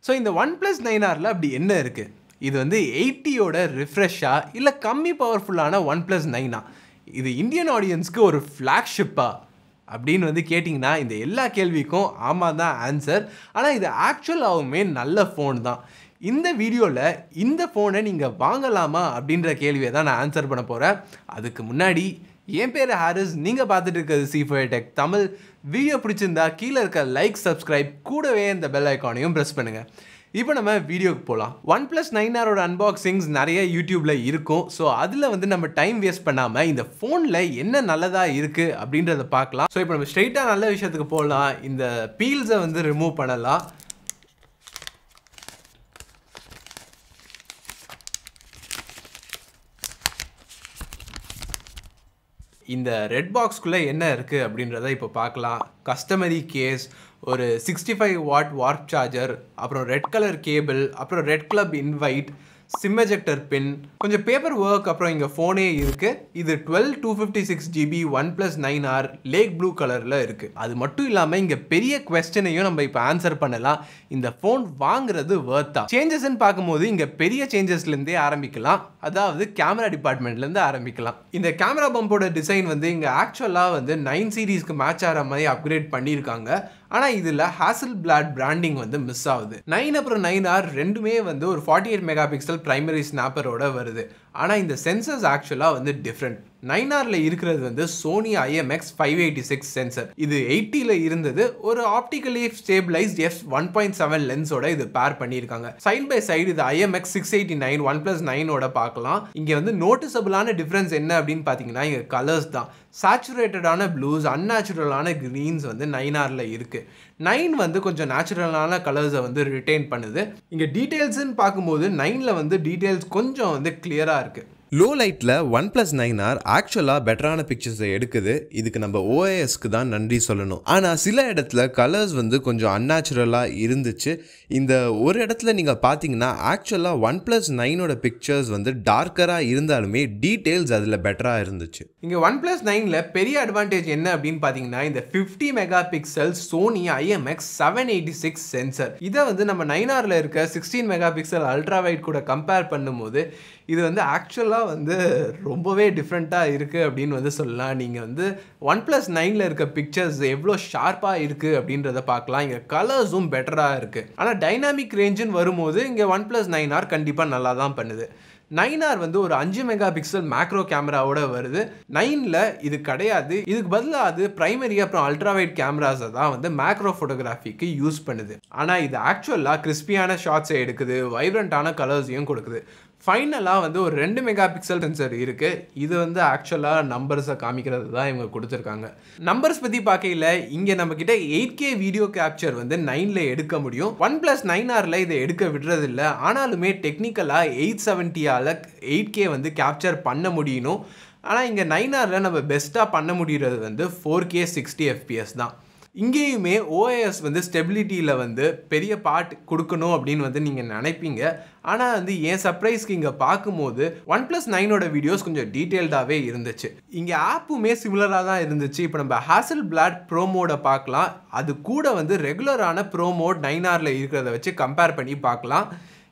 So இந்த OnePlus 9Rல அப்படி என்ன இருக்குது? இது வந்து 80யோட ரிஃப்ரெஷ்ஷா இல்லை கம்மி பவர்ஃபுல்லான OnePlus 9ஆ? இது இந்தியன் ஆடியன்ஸ்க்கு ஒரு ஃப்ளாக்ஷிப்பா அப்படின்னு வந்து கேட்டிங்கன்னா இந்த எல்லா கேள்விக்கும் ஆமாம் தான் ஆன்சர். ஆனால் இது ஆக்சுவலாகவுமே நல்ல ஃபோன் தான். இந்த வீடியோவில் இந்த ஃபோனை நீங்கள் வாங்கலாமா அப்படின்ற கேள்வியை தான் நான் ஆன்சர் பண்ண போகிறேன். அதுக்கு முன்னாடி என் பேர் ஹாரிஸ், நீங்கள் பார்த்துட்டு இருக்கிறது C4 Tech தமிழ். வீடியோ பிடிச்சிருந்தா கீழே இருக்க லைக், சப்ஸ்கிரைப், கூடவே இந்த பெல் ஐக்கானையும் ப்ரெஸ் பண்ணுங்கள். இப்போ நம்ம வீடியோக்கு போகலாம். OnePlus 9Rோட அன்பாக்சிங்ஸ் நிறைய யூடியூப்பில் இருக்கும். ஸோ அதில் வந்து நம்ம டைம் வேஸ்ட் பண்ணாமல் இந்த ஃபோனில் என்ன நல்லதாக இருக்குது அப்படின்றத பார்க்கலாம். ஸோ இப்போ நம்ம ஸ்ட்ரெயிட்டாக நல்ல விஷயத்துக்கு போகலாம். இந்த பீல்ஸை வந்து ரிமூவ் பண்ணலாம். இந்த ரெட் பாக்ஸ்குள்ளே என்ன இருக்குது அப்படின்றத இப்போ பார்க்கலாம். கஸ்டமரி கேஸ், ஒரு 65 வாட் வார்ப் சார்ஜர், அப்புறம் ரெட் கலர் கேபிள், அப்புறம் red club invite, sim ejector பின், கொஞ்சம் பேப்பர் ஒர்க், அப்புறம் இங்கே ஃபோனே இருக்குது. இது 12256GB OnePlus 9R lakh blue கலரில் இருக்குது. அது மட்டும் இல்லாமல் இங்கே பெரிய குவெஸ்டனையும் நம்ம இப்போ ஆன்சர் பண்ணலாம். இந்த ஃபோன் வாங்குறது வர்த்தா? சேஞ்சஸ்ன்னு பார்க்கும்போது இங்கே பெரிய சேஞ்சஸ்லேருந்தே ஆரம்பிக்கலாம். அதாவது கேமரா டிபார்ட்மெண்ட்லேருந்து ஆரம்பிக்கலாம். இந்த கேமரா பம்போட டிசைன் வந்து இங்கே ஆக்சுவலாக வந்து 9 சீரீஸ்க்கு மேட்ச் ஆகிற மாதிரி அப்கிரேட் பண்ணியிருக்காங்க. ஆனால் இதில் ஹாசல்பிளாட் பிராண்டிங் வந்து மிஸ் ஆகுது. 9 அப்புறம் 9R ரெண்டுமே வந்து ஒரு 48 மெகா பிக்சல் பிரைமரி ஸ்னாப்பரோட வருது. ஆனால் இந்த சென்சர்ஸ் ஆக்சுவலாக வந்து டிஃப்ரெண்ட். 9Rல இருக்கிறது வந்து சோனி IMX586 சென்சர். இது 80ல இருந்தது. ஒரு ஆப்டிகலி ஸ்டேபிளைஸ்ட் f1.7 லென்ஸோட இது பேர் பண்ணியிருக்காங்க. சைட் பை சைடு இது IMX689 OnePlus 9ஓட பார்க்கலாம். இங்கே வந்து நோட்டிசபிளான டிஃப்ரென்ஸ் என்ன அப்படின்னு பார்த்தீங்கன்னா இங்கே கலர்ஸ் தான். சேச்சுரேட்டடான ப்ளூஸ், அன்நேச்சுரலான க்ரீன்ஸ் வந்து 9Rல இருக்குது. 9 வந்து கொஞ்சம் நேச்சுரலான கலர்ஸை வந்து ரிட்டைன் பண்ணுது. இங்கே டீட்டெயில்ஸ்ன்னு பார்க்கும்போது 9ல வந்து டீட்டெயில்ஸ் கொஞ்சம் வந்து கிளியராக இருக்குது. லோ லைட்டில் OnePlus 9R ஆக்சுவலாக பெட்டரான பிக்சர்ஸை எடுக்குது. இதுக்கு நம்ம OISக்கு தான் நன்றி சொல்லணும். ஆனால் சில இடத்துல கலர்ஸ் வந்து கொஞ்சம் அன்நேச்சுரலாக இருந்துச்சு. இந்த ஒரு இடத்துல நீங்கள் பார்த்தீங்கன்னா ஆக்சுவலாக OnePlus 9ஓட பிக்சர்ஸ் வந்து டார்க்கராக இருந்தாலுமே டீட்டெயில்ஸ் அதில் பெட்டராக இருந்துச்சு. இங்கே OnePlus 9ல பெரிய அட்வான்டேஜ் என்ன அப்படின்னு பார்த்தீங்கன்னா இந்த 50 mega pixel Sony IMX786 sensor. இதை வந்து நம்ம 9Rல இருக்க 16 மெகா பிக்சல் அல்ட்ரா வைட் கூட கம்பேர் பண்ணும்போது இது வந்து ஆக்சுவலாக வந்து ரொம்பவே டிஃப்ரெண்ட்டாக இருக்குது அப்படின்னு வந்து சொல்லலாம். நீங்கள் வந்து OnePlus 9ல இருக்க பிக்சர்ஸ் எவ்வளோ ஷார்ப்பாக இருக்குது அப்படின்றத பார்க்கலாம். இங்கே கலர்ஸும் பெட்டராக இருக்குது. ஆனால் டைனாமிக் ரேஞ்சுன்னு வரும்போது இங்கே OnePlus 9R கண்டிப்பாக நல்லா தான் பண்ணுது. 9R வந்து ஒரு 5 மெகா பிக்சல் மேக்ரோ கேமராவோட வருது. 9ல இது கிடையாது. இதுக்கு பதிலாக அது பிரைமரி அப்புறம் அல்ட்ராவைட் கேமராஸை தான் வந்து மேக்ரோ ஃபோட்டோகிராஃபிக்கு யூஸ் பண்ணுது. ஆனால் இது ஆக்சுவலாக கிறிஸ்பியான ஷாட்ஸை எடுக்குது, வைப்ரண்ட்டான கலர்ஸையும் கொடுக்குது. ஃபைனலாக வந்து ஒரு 2 மெகா பிக்சல் சென்சர் இருக்குது. இது வந்து ஆக்சுவலாக நம்பர்ஸை காமிக்கிறது தான் இவங்க கொடுத்துருக்காங்க. நம்பர்ஸ் பற்றி பார்க்கல இங்கே நம்மக்கிட்ட 8K வீடியோ கேப்சர் வந்து 9ல எடுக்க முடியும். OnePlus 9Rல இதை எடுக்க விடுறதில்ல. ஆனாலுமே டெக்னிக்கலாக 870ஆல் 8K வந்து கேப்சர் பண்ண முடியணும். ஆனால் இங்கே 9Rல நம்ம பெஸ்ட்டாக பண்ண முடிகிறது வந்து 4K 60 FPS தான். இங்கேயுமே OIS வந்து ஸ்டெபிலிட்டியில் வந்து பெரிய பார்ட் கொடுக்கணும் அப்படின்னு வந்து நீங்கள் நினைப்பீங்க. ஆனால் வந்து என் சர்ப்ரைஸ்க்கு இங்கே பார்க்கும்போது OnePlus 9ஓட வீடியோஸ் கொஞ்சம் டீட்டெயில்டாகவே இருந்துச்சு. இங்கே ஆப்புமே சிமிலராக தான் இருந்துச்சு. இப்போ நம்ம ஹாசல்பிளாட் ப்ரோ மோடை பார்க்கலாம். அது கூட வந்து ரெகுலரான ப்ரோ மோட் 9Rல இருக்கிறத வச்சு கம்பேர் பண்ணி பார்க்கலாம்.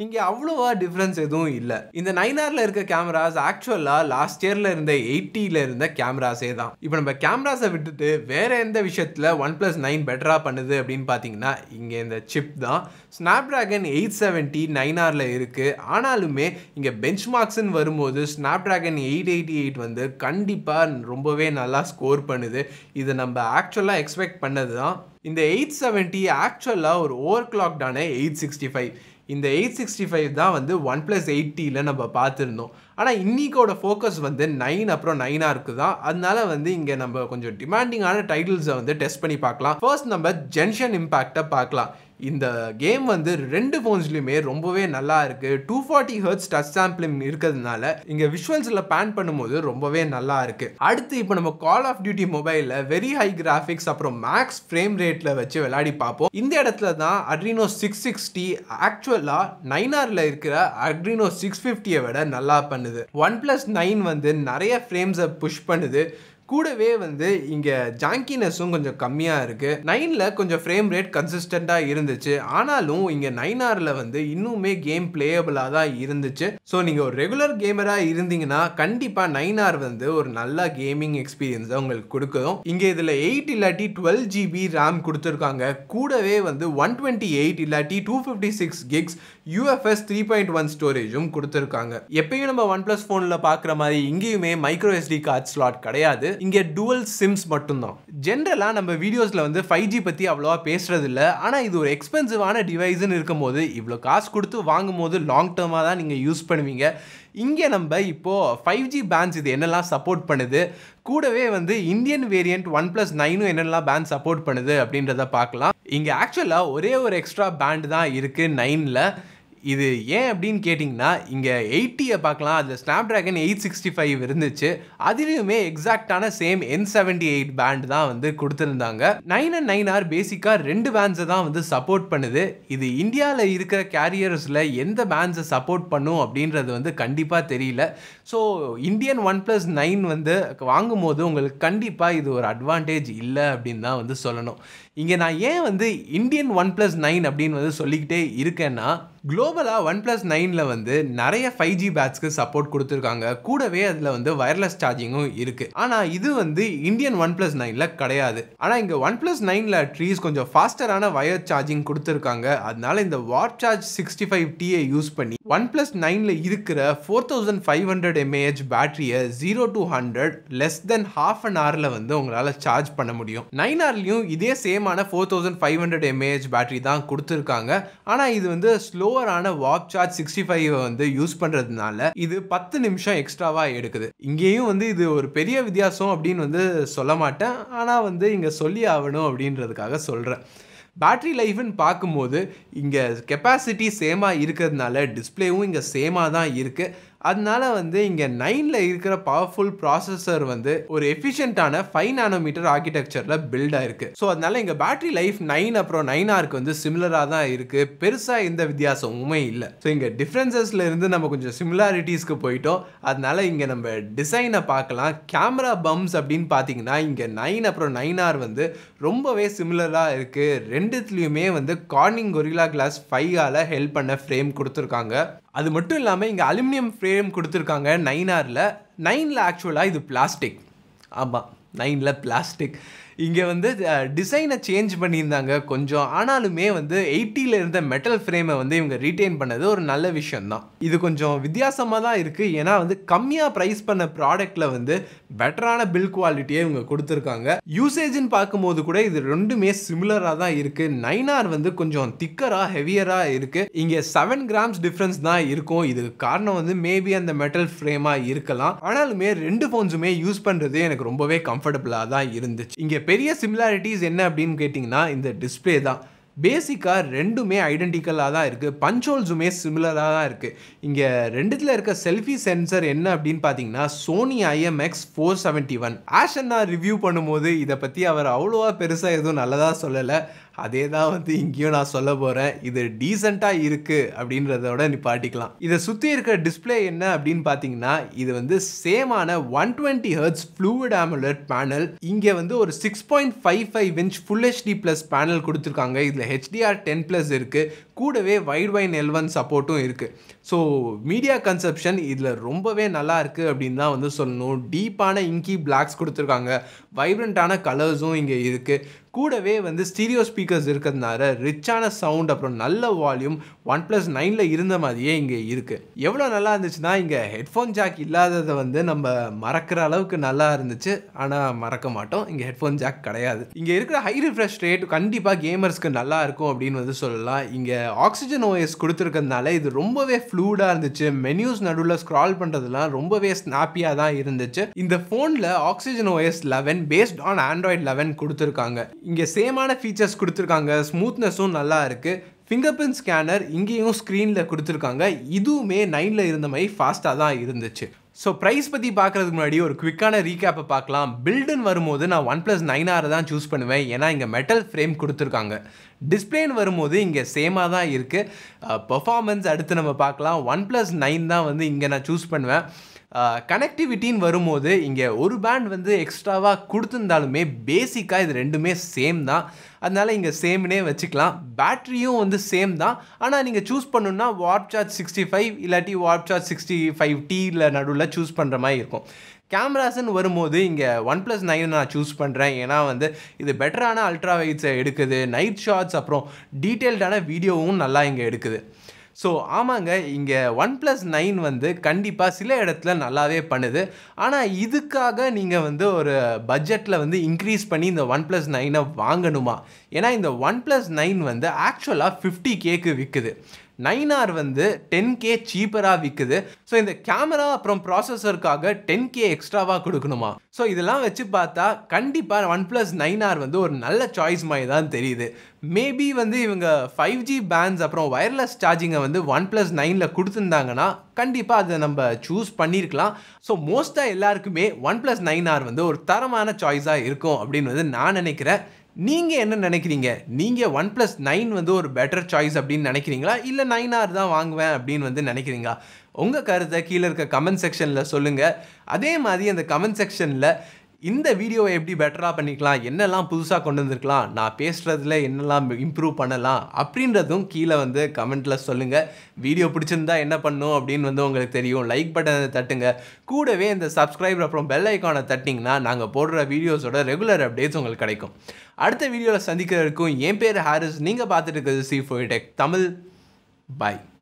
இங்கே அவ்வளோவா டிஃப்ரென்ஸ் எதுவும் இல்லை. இந்த 9Rல இருக்க கேமராஸ் ஆக்சுவலாக லாஸ்ட் இயரில் இருந்த 80ல இருந்த கேமராஸே தான். இப்போ நம்ம கேமராஸை விட்டுட்டு வேறு எந்த விஷயத்தில் OnePlus 9 பெட்டராக பண்ணுது அப்படின்னு பார்த்தீங்கன்னா இங்கே இந்த சிப் தான். Snapdragon 870 9Rல இருக்குது. ஆனாலுமே இங்கே பெஞ்ச்மார்க்ஸ்ன்னு வரும்போது Snapdragon 888 வந்து கண்டிப்பாக ரொம்பவே நல்லா ஸ்கோர் பண்ணுது. இது நம்ம ஆக்சுவலாக எக்ஸ்பெக்ட் பண்ணது தான். இந்த 870 ஆக்சுவலாக ஒரு ஓவர் கிளாக்டான 865. இந்த 865 தான் வந்து OnePlus 80ல நம்ம பார்த்துருந்தோம். ஆனால் இன்னைக்கோட ஃபோக்கஸ் வந்து 9 அப்புறம் 9Rக்கு தான். அதனால வந்து இங்கே நம்ம கொஞ்சம் டிமாண்டிங்கான டைட்டில்ஸை வந்து டெஸ்ட் பண்ணி பார்க்கலாம். ஃபர்ஸ்ட் நம்ம ஜென்ஷன் இம்பேக்டை பார்க்கலாம். இந்த கேம் வந்து ரெண்டு ஃபோன்ஸ்லையுமே ரொம்பவே நல்லா இருக்குது. 240 Hz டச் சாம்பிளிங் இருக்கிறதுனால இங்கே விஷுவல்ஸில் பேன் பண்ணும்போது ரொம்பவே நல்லா இருக்குது. அடுத்து இப்போ நம்ம கால் ஆஃப் டியூட்டி மொபைலில் வெரி ஹை கிராஃபிக்ஸ் அப்புறம் மேக்ஸ் ஃப்ரேம் ரேட்டில் வச்சு விளையாடி பார்ப்போம். இந்த இடத்துல தான் Adreno 660 ஆக்சுவலாக 9Rல இருக்கிற Adreno 650 விட நல்லா பண்ணுது. OnePlus 9 வந்து நிறைய ஃப்ரேம்ஸை புஷ் பண்ணுது. கூடவே வந்து இங்கே ஜாங்கினஸும் கொஞ்சம் கம்மியாக இருக்குது. 9ல் கொஞ்சம் ஃப்ரேம் ரேட் கன்சிஸ்டண்ட்டாக இருந்துச்சு. ஆனாலும் இங்கே 9Rல வந்து இன்னுமே கேம் பிளேயபிளாக தான் இருந்துச்சு. ஸோ நீங்கள் ஒரு ரெகுலர் கேமராக இருந்தீங்கன்னா கண்டிப்பாக 9R வந்து ஒரு நல்ல கேமிங் எக்ஸ்பீரியன்ஸை உங்களுக்கு கொடுக்கும். இங்கே இதில் 8 இல்லாட்டி 12 GB RAM கொடுத்துருக்காங்க. கூடவே வந்து 128 இல்லாட்டி 256 gigs UFS 3.1 ஸ்டோரேஜும் கொடுத்துருக்காங்க. எப்பயும் நம்ம OnePlus ஃபோனில் பார்க்குற மாதிரி இங்கேயுமே மைக்ரோ SD கார்ட் ஸ்லாட் கிடையாது. இங்கே டுவல் சிம்ஸ் மட்டும்தான். ஜென்ரலாக நம்ம வீடியோஸில் வந்து 5G பற்றி அவ்வளோவா பேசுறது இல்லை. ஆனால் இது ஒரு எக்ஸ்பென்சிவான டிவைஸ்ன்னு இருக்கும்போது இவ்வளோ காசு கொடுத்து வாங்கும் போது லாங் டேர்மாக தான் நீங்கள் யூஸ் பண்ணுவீங்க. இங்கே நம்ம இப்போது 5G பேண்ட்ஸ் இது என்னெல்லாம் சப்போர்ட் பண்ணுது, கூடவே வந்து இந்தியன் வேரியண்ட் OnePlus 9 என்னெல்லாம் பேண்ட் சப்போர்ட் பண்ணுது அப்படின்றத பார்க்கலாம். இங்கே ஆக்சுவலாக ஒரே ஒரு எக்ஸ்ட்ரா பேண்ட் தான் இருக்குது 9ல். இது ஏன் அப்படின்னு கேட்டிங்கன்னா இங்கே 80 பார்க்கலாம், அதில் ஸ்னாப்ட்ராகன் 865 இருந்துச்சு. அதுலேயுமே எக்ஸாக்டான சேம் N78 பேண்ட் தான் வந்து கொடுத்துருந்தாங்க. 9 and 9R பேசிக்காக 2 பேண்ட்ஸை தான் வந்து சப்போர்ட் பண்ணுது. இது இந்தியாவில் இருக்கிற கேரியர்ஸில் எந்த பேண்ட்ஸை சப்போர்ட் பண்ணும் அப்படின்றது வந்து கண்டிப்பாக தெரியல. ஸோ இந்தியன் OnePlus 9 வந்து வாங்கும் போது உங்களுக்கு கண்டிப்பாக இது ஒரு அட்வான்டேஜ் இல்லை அப்படின்னு தான் வந்து சொல்லணும். இங்கே நான் ஏன் வந்து இந்தியன் OnePlus 9 அப்படின்னு வந்து சொல்லிக்கிட்டே இருக்கேன்னா, குளோபலாக OnePlus 9ல் வந்து நிறைய 5G பேட்ஸ்க்கு சப்போர்ட் கொடுத்துருக்காங்க. கூடவே அதில் வந்து வயர்லெஸ் சார்ஜிங்கும் இருக்குது. ஆனால் இது வந்து இந்தியன் OnePlus 9ல் கிடையாது. ஆனால் இங்கே OnePlus 9ல் அட்லீஸ்ட் கொஞ்சம் ஃபாஸ்டரான வயர் சார்ஜிங் கொடுத்துருக்காங்க. அதனால இந்த வாட் சார்ஜ் 65Tயை யூஸ் பண்ணி OnePlus 9ல் இருக்கிற 4500 mAh பேட்டரியை 0 to 100 less than half an hourல வந்து உங்களால் சார்ஜ் பண்ண முடியும். 9Rலையும் இதே சேமான 4500 mAh பேட்டரி தான் கொடுத்துருக்காங்க. ஆனால் இது வந்து ஸ்லோவரான வாட் சார்ஜ் 65 வந்து யூஸ் பண்ணுறதுனால இது 10 நிமிஷம் எக்ஸ்ட்ராவாக எடுக்குது. இங்கேயும் வந்து இது ஒரு பெரிய வித்தியாசம் அப்படின்னு வந்து சொல்ல மாட்டேன். ஆனால் வந்து இங்கே சொல்லி ஆகணும் அப்படின்றதுக்காக சொல்கிறேன். பேட்ரி லைஃப்னு பார்க்கும்போது இங்கே கெப்பாசிட்டி சேமாக இருக்கிறதுனால டிஸ்பிளேவும் இங்கே சேமாக தான் இருக்குது. அதனால வந்து இங்கே 9ல் இருக்கிற பவர்ஃபுல் ப்ராசஸர் வந்து ஒரு எஃபிஷியன்ட்டான 5 nm ஆர்கிடெக்சரில் பில்ட் ஆயிருக்கு. ஸோ அதனால இங்கே பேட்டரி லைஃப் 9 அப்புறம் 9Rக்கு வந்து சிமிலராக தான் இருக்குது. பெருசாக எந்த வித்தியாசமுமே இல்லை. ஸோ இங்கே டிஃப்ரென்சஸில் இருந்து நம்ம கொஞ்சம் சிமிலாரிட்டிஸ்க்கு போயிட்டோம். அதனால இங்கே நம்ம டிசைனை பார்க்கலாம். கேமரா பம்ப்ஸ் அப்படின்னு பார்த்தீங்கன்னா இங்கே 9 அப்புறம் 9R வந்து ரொம்பவே சிமிலராக இருக்குது. ரெண்டுத்துலேயுமே வந்து கார்னிங் கொரில்லா கிளாஸ் 5ஆல் ஹெல்ப் பண்ண ஃப்ரேம் கொடுத்துருக்காங்க. அது மட்டும் இல்லாமல் இங்கே அலுமினியம் ஃப்ரேம் கொடுத்துருக்காங்க 9Rல. 9ல் ஆக்சுவலாக இது பிளாஸ்டிக். ஆமாம், 9ல் பிளாஸ்டிக். இங்கே வந்து டிசைனை சேஞ்ச் பண்ணியிருந்தாங்க கொஞ்சம். ஆனாலுமே வந்து 80ல் இருந்த மெட்டல் ஃப்ரேமை வந்து இவங்க ரீட்டைன் பண்ணது ஒரு நல்ல விஷயம்தான். இது கொஞ்சம் வித்தியாசமாக தான் இருக்குது. ஏன்னா வந்து கம்மியாக ப்ரைஸ் பண்ண ப்ராடக்டில் வந்து பெட்டரான பில்ட் குவாலிட்டியை இவங்க கொடுத்துருக்காங்க. யூசேஜ்னு பார்க்கும்போது கூட இது ரெண்டுமே சிமிலராக தான் இருக்குது. 9R வந்து கொஞ்சம் திக்கராக ஹெவியராக இருக்குது. இங்கே 7 grams டிஃப்ரென்ஸ் தான் இருக்கும். இதுக்கு காரணம் வந்து மேபி அந்த மெட்டல் ஃப்ரேமாக இருக்கலாம். ஆனாலுமே ரெண்டு ஃபோன்ஸுமே யூஸ் பண்ணுறது எனக்கு ரொம்பவே கம்ஃபர்டபுளாக தான் இருந்துச்சு. இங்கே பெரிய சிமிலாரிட்டிஸ் என்ன அப்படின்னு கேட்டிங்கன்னா இந்த டிஸ்பிளே தான். பேசிக்காக ரெண்டுமே ஐடென்டிக்கலாக தான் இருக்குது. பஞ்ச் ஹோல்ஸுமே சிமிலராக தான் இருக்குது. இங்கே ரெண்டுத்தில் இருக்க செல்ஃபி சென்சர் என்ன அப்படின்னு பார்த்தீங்கன்னா சோனி IMX471. ஆஷன்னா ரிவ்யூ பண்ணும்போது இதை பற்றி அவர் அவ்வளோவா பெருசாக எதுவும் நல்லதாக சொல்லலை. அதே தான் வந்து இங்கேயும் நான் சொல்ல போகிறேன். இது டீசெண்டாக இருக்குது அப்படின்றதோட நிப்பாட்டிக்கலாம். இதை சுற்றி இருக்கிற டிஸ்பிளே என்ன அப்படின்னு பார்த்தீங்கன்னா இது வந்து சேமான 120 Hz ஃப்ளூயிட் AMOLED பேனல். இங்கே வந்து ஒரு 6.55 inch full HD plus panel கொடுத்துருக்காங்க. இதில் HDR10+ இருக்குது. கூடவே வைட் L1 சப்போர்ட்டும் இருக்குது. ஸோ மீடியா கன்செப்ஷன் இதில் ரொம்பவே நல்லா இருக்குது அப்படின்னு தான் வந்து சொல்லணும். டீப்பான இங்கி பிளாக்ஸ் கொடுத்துருக்காங்க. வைப்ரண்ட்டான கலர்ஸும் இங்கே இருக்குது. கூடவே வந்து ஸ்டீரியோ ஸ்பீக்கர்ஸ் இருக்கிறதுனால ரிச்சான சவுண்ட் அப்புறம் நல்ல வால்யூம் OnePlus 9ல் இருந்த மாதிரியே இங்கே இருக்குது. எவ்வளோ நல்லா இருந்துச்சுன்னா இங்கே ஹெட்ஃபோன் ஜாக் இல்லாததை வந்து நம்ம மறக்கிற அளவுக்கு நல்லா இருந்துச்சு. ஆனால் மறக்க மாட்டோம், இங்கே ஹெட்ஃபோன் ஜாக் கிடையாது. இங்கே இருக்கிற ஹை ரிஃப்ரெஷ் ரேட் கண்டிப்பாக கேமர்ஸ்க்கு நல்லா இருக்கும் அப்படின்னு வந்து சொல்லலாம். இங்கே ஆக்சிஜன் OS கொடுத்துருக்கிறதுனால இது ரொம்பவே ஃப்ளூடாக இருந்துச்சு. மெனியூஸ் நடுவில் ஸ்க்ரால் பண்ணுறதுலாம் ரொம்பவே ஸ்னாப்பியாக தான் இருந்துச்சு. இந்த ஃபோனில் oxygen OS 11 based on Android 11 கொடுத்துருக்காங்க. இங்கே சேமான ஃபீச்சர்ஸ் கொடுத்துருக்காங்க. ஸ்மூத்னஸும் நல்லா இருக்குது. ஃபிங்கர் பிரிண்ட் ஸ்கேனர் இங்கேயும் ஸ்க்ரீனில் கொடுத்துருக்காங்க. இதுவுமே 9ல் இருந்த மாதிரி ஃபாஸ்ட்டாக தான் இருந்துச்சு. ஸோ ப்ரைஸ் பற்றி பார்க்குறதுக்கு முன்னாடி ஒரு குவிக்கான ரீகேப்பை பார்க்கலாம். பில்டுன்னு வரும்போது நான் OnePlus 9R தான் சூஸ் பண்ணுவேன். ஏன்னா இங்கே மெட்டல் ஃப்ரேம் கொடுத்துருக்காங்க. டிஸ்பிளேன்னு வரும்போது இங்கே சேமாக தான் இருக்குது. பெர்ஃபார்மன்ஸ் அடுத்து நம்ம பார்க்கலாம். OnePlus 9 தான் வந்து இங்கே நான் சூஸ் பண்ணுவேன். கனெக்டிவிட்டின்னு வரும்போது இங்கே ஒரு பேண்ட் வந்து எக்ஸ்ட்ராவாக கொடுத்துருந்தாலுமே பேசிக்காக இது ரெண்டுமே சேம் தான். அதனால் இங்கே சேம்னே வச்சுக்கலாம். பேட்ரியும் வந்து சேம் தான். ஆனால் நீங்கள் சூஸ் பண்ணணுன்னா வாட் சார்ஜ் 65 இல்லாட்டி வாட் சார்ஜ் 65T நடுவில் சூஸ் பண்ணுற மாதிரி இருக்கும். கேமராஸ்ன்னு வரும்போது இங்கே OnePlus 9 நான் சூஸ் பண்ணுறேன். ஏன்னா வந்து இது பெட்டரான அல்ட்ரா வைட்ஸை எடுக்குது, நைட் ஷாட்ஸ் அப்புறம் டீட்டெயில்டான வீடியோவும் நல்லா இங்கே எடுக்குது. ஸோ ஆமாங்க, இங்கே OnePlus 9 வந்து கண்டிப்பாக சில இடத்துல நல்லாவே பண்ணுது. ஆனால் இதுக்காக நீங்கள் வந்து ஒரு பட்ஜெட்டில் வந்து இன்க்ரீஸ் பண்ணி இந்த OnePlus 9 வாங்கணுமா? ஏன்னா இந்த OnePlus 9 வந்து ஆக்சுவலாக 50Kக்கு விற்குது. 9R வந்து 10K சீப்பராக விற்குது. ஸோ இந்த கேமரா அப்புறம் ப்ராசஸருக்காக 10K எக்ஸ்ட்ராவாக கொடுக்கணுமா? ஸோ இதெல்லாம் வச்சு பார்த்தா கண்டிப்பாக OnePlus 9R வந்து ஒரு நல்ல சாய்ஸ் மாதிரி தான் தெரியுது. மேபி வந்து இவங்க 5G பேண்ட்ஸ் அப்புறம் வயர்லெஸ் சார்ஜிங்கை வந்து OnePlus 9 கொடுத்துருந்தாங்கன்னா கண்டிப்பாக அதை நம்ம சூஸ் பண்ணியிருக்கலாம். ஸோ மோஸ்ட்டாக எல்லாருக்குமே OnePlus 9R வந்து ஒரு தரமான சாய்ஸாக இருக்கும் அப்படின்னு வந்து நான் நினைக்கிறேன். நீங்கள் என்ன நினைக்கிறீங்க? நீங்கள் OnePlus 9 வந்து ஒரு பெட்டர் சாய்ஸ் அப்படின்னு நினைக்கிறீங்களா, இல்லை 9R தான் வாங்குவேன் அப்படின்னு வந்து நினைக்கிறீங்களா? உங்கள் கருத்தை கீழே இருக்க கமெண்ட் செக்ஷனில் சொல்லுங்கள். அதே மாதிரி அந்த கமெண்ட் செக்ஷனில் இந்த வீடியோவை எப்படி பெட்டராக பண்ணிக்கலாம், என்னெல்லாம் புதுசாக கொண்டு வந்திருக்கலாம், நான் பேசுகிறதுல என்னெல்லாம் இம்ப்ரூவ் பண்ணலாம் அப்படின்றதும் கீழே வந்து கமெண்ட்டில் சொல்லுங்கள். வீடியோ பிடிச்சிருந்தா என்ன பண்ணணும் அப்படின்னு வந்து உங்களுக்கு தெரியும். லைக் பட்டனை தட்டுங்க. கூடவே இந்த சப்ஸ்கிரைப் அப்புறம் பெல் ஐக்கானை தட்டிங்கன்னா நாங்கள் போடுற வீடியோஸோட ரெகுலர் அப்டேட்ஸ் உங்களுக்கு கிடைக்கும். அடுத்த வீடியோவில் சந்திக்கிறதுக்கும் என் பேர் ஹாரிஸ். நீங்கள் பார்த்துட்டு இருக்கிறது C4 Tech தமிழ். பாய்.